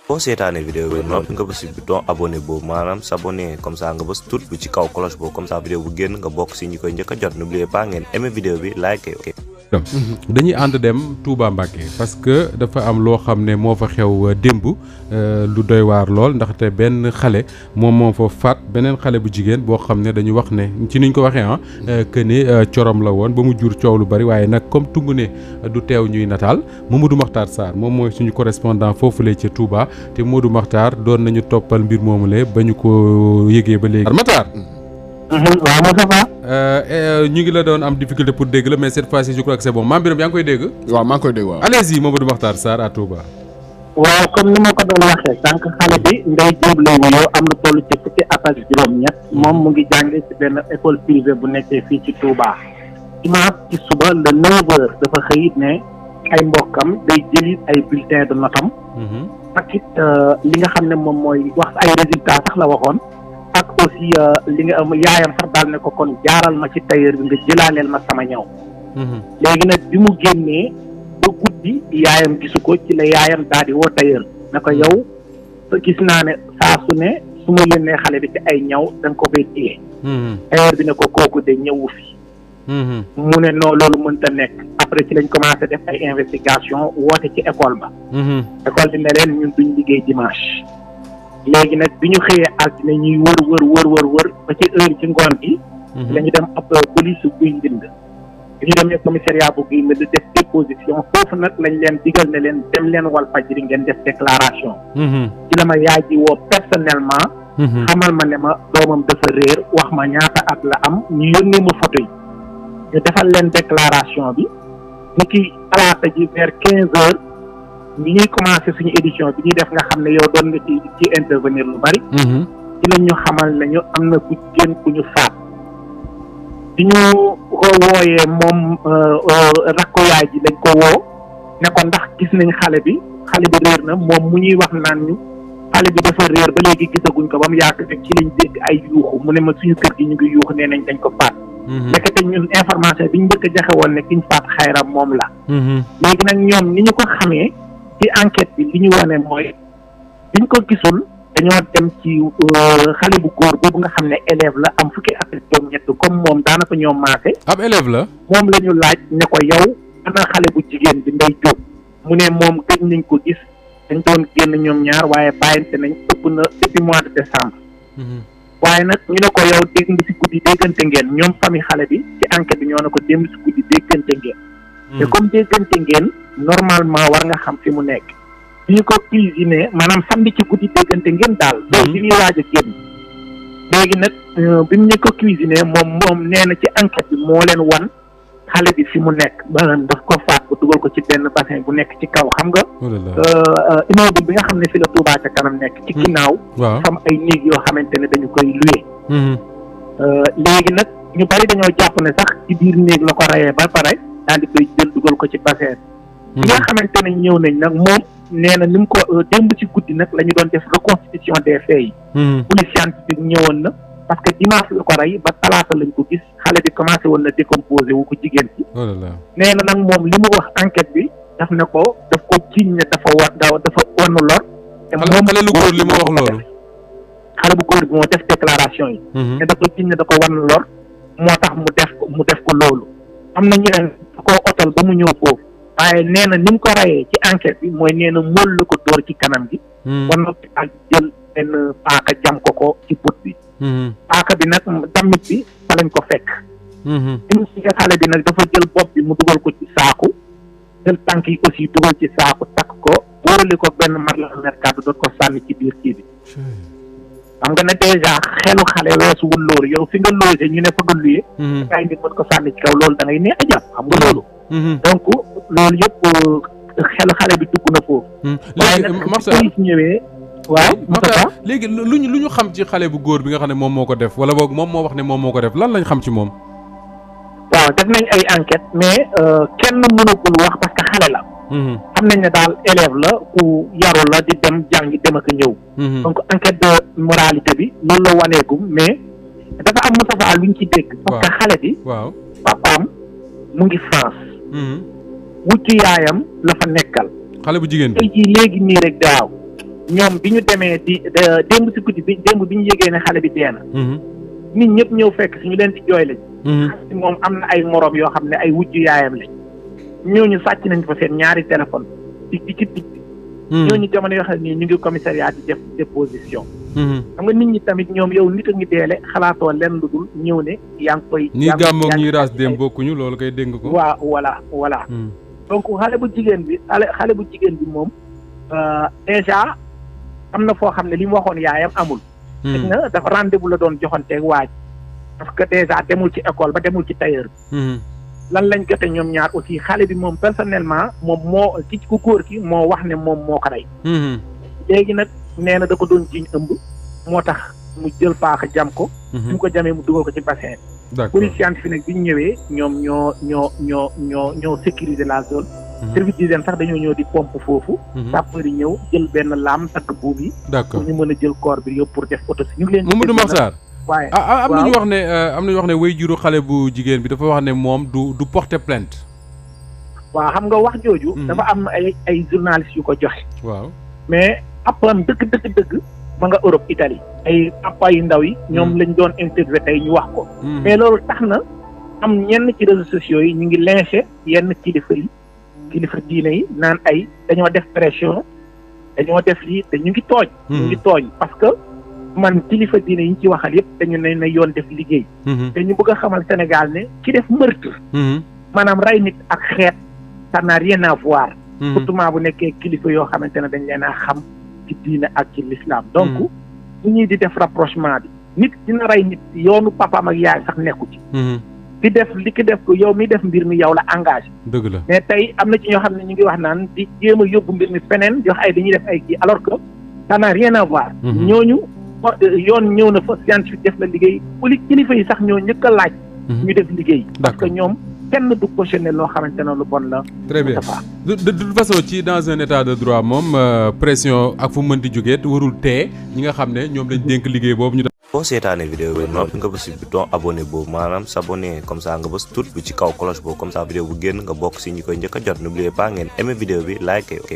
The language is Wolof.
boo seetaanee vidéo bi noonu nga bës si bouton abonné boobu maanaam s'abonner comme ça nga bës tout bi ci kaw cloche boobu comme ça vidéo bu génn nga bokk si ñi koy njëkk a jot n'oubliez pas ngeen aimer vidéo bi like ok. dañuy ànd dem Touba Mbacké parce que dafa am loo xam ne moo fa xew démb lu doy waar lool ndaxte benn xale moom moo fa faat beneen xale bu jigéen boo xam ne dañu wax ne ci niñ ko waxee que ni corom la woon ba mu jur coow lu bari waaye nag comme tungu ne du teew ñuy nataal Mamadou Makhtar Sarr moom mooy suñu correspondant foofule ca Touba te Modou Makhtar doon nañu toppal mbir moomule ba ñu ko yëgee ba léegi. Makhtar. waaw Moustapha. ñu ngi la doon am difficulté pour dégg la mais cette fois-ci je crois que c'est bon Mame Birame yaa ngi koy dégg. waaw maa ngi koy dégg waaw. allez-y Mamadou Makhtar Sarr à Touba. waaw comme ni ma ko doon waxee sànq xale bi Ndeye Diop lay wuyoo am lu toll ci fukki at ak juróom-ñett moom mu ngi jàngee ci benn école privée bu nekkee fii ci Touba. dimanche ci suba le 9h dafa xëy ne ay mbokkam day jëli ay bulletins de notam. ak it li nga xam ne moom mooy wax ay résultats sax la waxoon. ak aussi li nga am yaayam sax daal ne ko kon jaaral ma ci tailleur bi nga jëlaaleel ma sama ñaw. léegi nag bi mu génnee ba guddi yaayam gisu ko ci la yaayam daal di woo tailleur ne ko yow gis naa ne saa su ne su ma yónnee xale bi ci ay ñaw da nga ko koy téye. tailleur bi ne ko kooku de ñëwu fi. mu ne non loolu mënta nekk après ci lañ commencé def ay investigation woote ci école ba. école bi ne leen ñun duñ liggéey dimanche. léegi nag bi ñu xëyee altine ñuy wër ba ci heure ci ngoon bi la ñu dem ab police Guy Mbind bi ñu demee commissariat bu Guy Mbind def déposition foofu nag lañ leen digal ne leen dem leen Walfadjri ngeen def déclaration ci la ma yaay ji woo personnellement xamal ma ne ma doomam dafa réer wax ma ñaata at la am ñu yónnee ma photo yi ñu defal leen déclaration bi ni ki talaata ji vers 15h bi ñuy commencé suñu édition bi ñuy def nga xam ne yow doon nga ci intervenir lu bari. ci lañ ñu xamal ne ñu am na ku jigéen ku ñu faat. bi ñu ko wooyee moom rakko yaay ji lañ ko woo ne ko ndax gis nañ xale bi réer na moom mu ñuy wax naan ñu xale bi dafa réer ba léegi gisaguñ ko ba mu yàgg rek ci lañ dégg ay yuuxu mu ne ma suñu kër gi ñu ngi yuuxu nee nañ dañ ko faat. nekkate ñun information bi ñu njëkk a joxe woon ne ki ñu faat xayram moom la. léegi nag ñoom ni ñu ko xamee. ci enquête bi li ñu wane mooy biñ ko gisul dañoo dem ci xale bu góor boobu nga xam ne élève la am fukki at ak juróom-ñett comme moom daanaka ñoom maase. ab élève la. moom la ñu laaj ne ko yow ana xale bu jigéen bi Ndeye Diop mu ne moom gëj nañ ko gis dañ doon génn ñoom ñaar waaye bàyyante nañ ëpp na depuis mois de décembre. waaye nag ñu ne ko yow dégg nga ci guddi déggante ngeen ñoom famille xale bi ci enquête bi ñoo ne ko démb ci guddi déggante ngeen. te comme déggante ngeen normalement war nga xam fi mu nekk bi ñu ko cuisiné maanaam samedi ci guddi déggante ngeen daal loolu bi ñuy waaj a génn léegi nag bi ñu ko cuisiné moom nee na ci enquête bi moo leen wan xale bi fi mu nekk maanaam daf ko faat ko dugal ko ci benn bassin bu nekk ci kaw xam nga immeuble bi nga xam ne fi la Touba ca kanam nekk ci ginnaaw fam ay néeg yoo xamante ne dañu koy loué léegi nag ñu bari dañoo jàpp ne sax ci biir néeg la ko rayee ba pare daal di koy jël dugal ko ci bassin bi nga xamante ne ñëw nañ nag moom nee na ni mu ko démb ci guddi nag la ñu doon def reconstitution des faits yi police scientifique ñëwoon na parce que dimanche la ko rey ba talaata lañ ko gis xale bi commencé woon na décomposé wu ko jigéen ci nee na nag moom li mu wax enquête bi daf ko jiiñ ne dafa wannu lor te moom xale lu góor li mu wax loolu xale bu góor bi moo def déclaration yi ne da ko jiiñ ne da ko wannu lor moo tax mu def ko loolu am na ñeneen da koo otal ba mu ñëw foofu waaye nee na ni mu ko rayee ci enquête bi mooy nee na mool la ko dóor ci kanam gi ba noppi ak jël benn paaka jam ko ci put bi paaka bi nag damit bi fa lañ ko fekk im si nga xale bi nag dafa jël bopp bi mu dugal ko ci saaku jël tànk yi aussi dugal ci saaku takk ko wóorali ko benn matelas mercado doot ko sànni ci biir kii bi xam nga ne dèjà xelu xale weesuwul loolu yow fi nga logé ñu ne fa nga luyee ngay nit mën ko sànni ci kaw loolu da ngay nee a jàpp xam nga loolu donc loolu yëpp xelu xale bi dugg na foofu waaye nag police ñëwee waaw Moustapha léegi lu ñu xam ci xale bu góor bi nga xam ne moom moo ko def wala boog moom moo wax ne moom moo ko def lan lañ xam ci moom waaw def nañ ay enquête mais kenn mënagul wax parce que xale la xam nañ ne daal élève la ku yaru la di dem jàngi dem ak ñëw donc enquête de moralité bi loolu la waneegum mais dafa am Moustapha luñ ci dégg parce que xale bi papaam mu ngi France wuccu yaayam la fa nekkal xale bu jigéen bi tey jii léegi nii rek daaw ñoom bi ñu demee di démb si guddi bi ñu yégee ne xale bi dee na nit ñëpp ñëw fekk si ñu leen di jooy lañ xale bi moom am na ay morom yoo xam ne ay wujju yaayam lañ ñooñu sàcc nañ fa seen ñaari téléphone ci ñooñu jamono yoo xam ne ñu ngi commissariat di def déposition xam nga nit ñi tamit ñoom yow nit a ngi deele xalaatoo leen lu dul ñëw ne yaa ngi koy ñii gàmmoog ñii raas dem bokkuñu loolu koy dégg ko waaw voilà donc xale bu jigéen bi moom déjà am na foo xam ne li mu waxoon yaayam amul xëy na dafa rendez-vous la doon joxanteeg waaj parce que déjà demul ci école ba demul ci tailleur bi lan lañ jote ñoom ñaar aussi xale bi moom personnellement moom moo ki ku góor ki moo wax ne moom moo ko rey léegi nag nee na da ko doon jiñ ëmb moo tax mu jël paaka jam ko su mu ko jamee mu dugal ko ci bassin police scientifique nag bi ñu ñëwee ñoom ñoo sécuriser la zone service d'hygiène sax dañoo ñëw di pompe foofu sapeur yi ñëw jël benn laam takk buub yi pour ñu mën a jël corps bi yëpp pour def autopsie ñu ngi leen Mamadou Makhtar waaye am nañu wax ne way juru xale bu jigéen bi dafa wax ne moom du porter plainte waaw xam nga wax jooju dafa am ay journalistes yu ko joxe waaw mais appam dëgg ma nga Europe Italie ay papa yu ndaw yi ñoom lañ doon interviewé tey ñu wax ko mais loolu tax na am ñenn ci réseaux sociaux yi ñu ngi lynché yenn kilifa diine yi naan ay dañoo def pression dañoo def lii te ñu ngi tooñ parce que man kilifa diine yi ñu ci waxal yëpp dañu ne na yoon def liggéey te ñu bëgg a xamal Sénégal ne ci def meurtre maanaam rey nit ak xeet ça n'a rien à voir surtout bu nekkee kilifa yoo xamante ne dañ leen a xam ci diine ak ci l'islam donc su ñuy di def rapprochement bi nit dina rey nit yoonu papaam ak yaay sax nekku ci di def li ki def ko yow mi def mbir mi yow la engagé dëgg la mais tey am na ci ñoo xam ne ñu ngi wax naan di jéem a yóbbu mbir mi feneen di wax ay dañuy def ay kii alors que ça n'a rien à voir ñooñu yoon ñëw na fa scientifique def la liggéey kilifa yi sax ñoo njëkk a laaj ñu def liggéey parce que ñoom kenn du cautionné loo xamante ne lu bon la très bien de toute façon ci dans un état de droit moom pression ak fu mënti jógee warul tee ñi nga xam ne ñoom lañ dénk liggéey boobu ñu boo seetaanee vidéo bi noppi nga bës bouton abonné boobu maanaam s'abonner comme ça nga bës tout bi ci kaw cloche boobu comme ça vidéo bu génn nga bokk si ñi koy njëkk a jot n'oubliez pas ngeen aimer vidéo bi like ok